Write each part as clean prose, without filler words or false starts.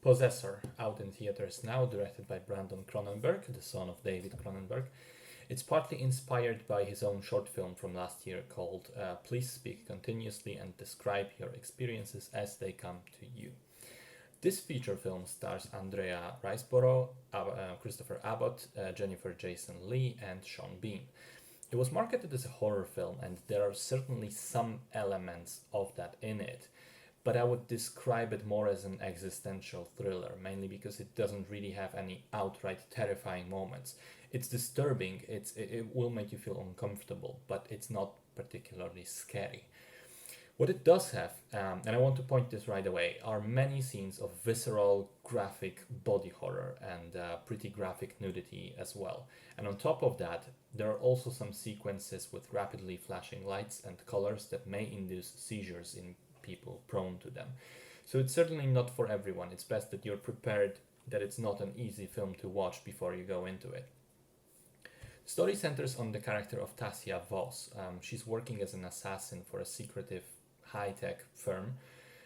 Possessor, out in theaters now, directed by Brandon Cronenberg, the son of David Cronenberg. It's partly inspired by his own short film from last year called Please Speak Continuously and Describe Your Experiences as They Come to You. This feature film stars Andrea Riseborough, Christopher Abbott, Jennifer Jason Leigh, and Sean Bean. It was marketed as a horror film, and there are certainly some elements of that in it, but I would describe it more as an existential thriller, mainly because it doesn't really have any outright terrifying moments. It's disturbing, it will make you feel uncomfortable, but it's not particularly scary. What it does have, and I want to point this right away, are many scenes of visceral, graphic body horror and pretty graphic nudity as well. And on top of that, there are also some sequences with rapidly flashing lights and colors that may induce seizures in people prone to them. So it's certainly not for everyone. It's best that you're prepared that it's not an easy film to watch before you go into it. The story centers on the character of Tasia Voss. She's working as an assassin for a secretive high-tech firm.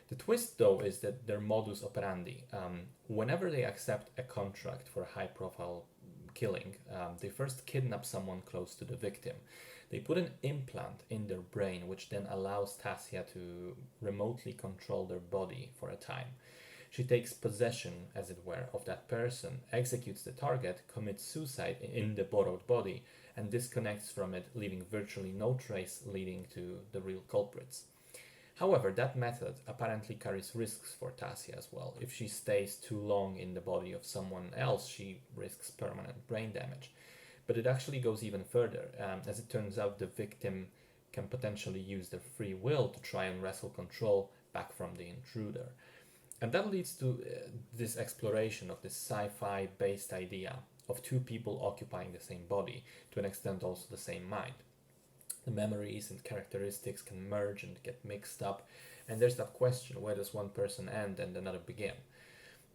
The twist, though, is that their modus operandi, whenever they accept a contract for a high-profile killing, they first kidnap someone close to the victim. They put an implant in their brain, which then allows Tasia to remotely control their body for a time. She takes possession, as it were, of that person, executes the target, commits suicide in the borrowed body, and disconnects from it, leaving virtually no trace leading to the real culprits. However, that method apparently carries risks for Tasia as well. If she stays too long in the body of someone else, she risks permanent brain damage. But it actually goes even further. As it turns out, the victim can potentially use their free will to try and wrestle control back from the intruder. And that leads to this exploration of this sci-fi based idea of two people occupying the same body, to an extent also the same mind. The memories and characteristics can merge and get mixed up, and there's that question, where does one person end and another begin?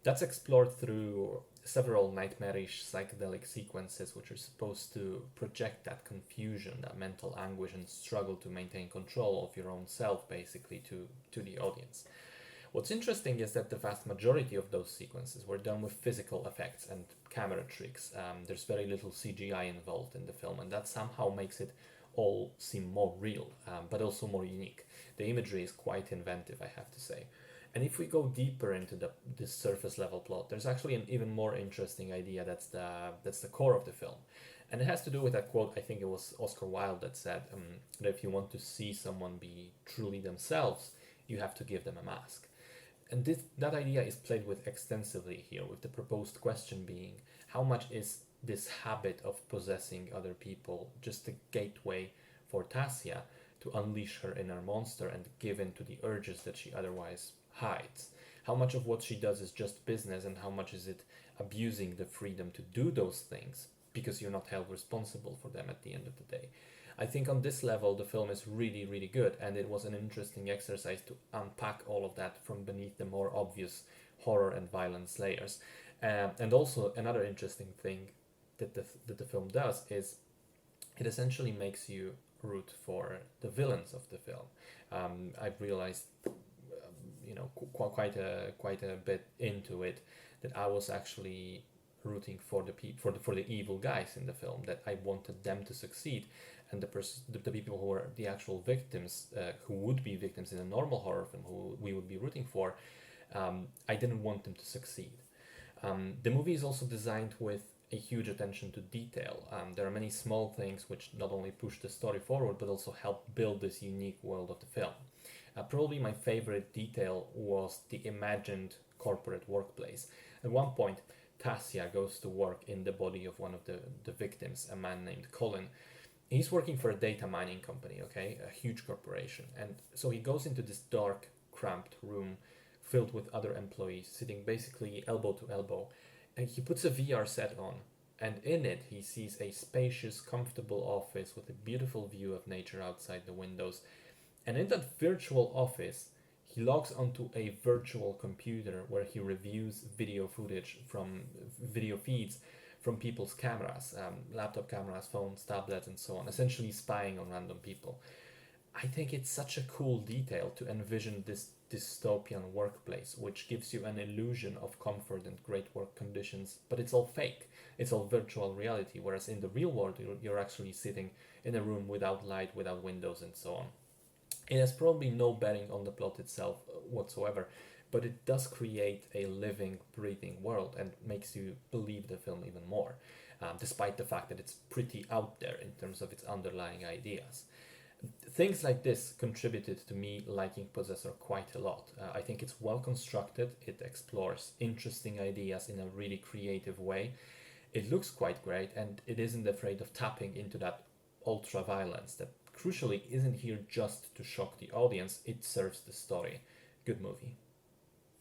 That's explored through several nightmarish psychedelic sequences which are supposed to project that confusion, that mental anguish and struggle to maintain control of your own self, basically, to the audience. What's interesting is that the vast majority of those sequences were done with physical effects and camera tricks. There's very little CGI involved in the film, and that somehow makes it all seem more real, but also more unique. The imagery is quite inventive, I have to say. And if we go deeper into this surface level plot, there's actually an even more interesting idea that's the core of the film. And it has to do with that quote, I think it was Oscar Wilde that said that if you want to see someone be truly themselves, you have to give them a mask. And that idea is played with extensively here, with the proposed question being, how much is this habit of possessing other people just a gateway for Tasia to unleash her inner monster and give in to the urges that she otherwise hides? How much of what she does is just business, and how much is it abusing the freedom to do those things because you're not held responsible for them at the end of the day? I think on this level the film is really, really good, and it was an interesting exercise to unpack all of that from beneath the more obvious horror and violence layers. And also another interesting thing that the film does is it essentially makes you root for the villains of the film. I've realized, quite a bit into it, that I was actually rooting for the evil guys in the film, that I wanted them to succeed, and the people who were the actual victims, who would be victims in a normal horror film, who we would be rooting for, I didn't want them to succeed. The movie is also designed with a huge attention to detail. There are many small things which not only push the story forward, but also help build this unique world of the film. Probably my favorite detail was the imagined corporate workplace. At one point, Tasia goes to work in the body of one of the victims, a man named Colin. He's working for a data mining company, okay, a huge corporation. And so he goes into this dark, cramped room filled with other employees, sitting basically elbow to elbow. And he puts a VR set on, and in it he sees a spacious, comfortable office with a beautiful view of nature outside the windows. And in that virtual office, he logs onto a virtual computer where he reviews video footage from video feeds from people's cameras, laptop cameras, phones, tablets, and so on, essentially spying on random people. I think it's such a cool detail to envision this dystopian workplace, which gives you an illusion of comfort and great work conditions, but it's all fake. It's all virtual reality, whereas in the real world, you're actually sitting in a room without light, without windows, and so on. It has probably no bearing on the plot itself whatsoever, but it does create a living, breathing world and makes you believe the film even more, despite the fact that it's pretty out there in terms of its underlying ideas. Things like this contributed to me liking Possessor quite a lot. I think it's well constructed, it explores interesting ideas in a really creative way, it looks quite great, and it isn't afraid of tapping into that ultra violence that crucially isn't here just to shock the audience, it serves the story. Good movie.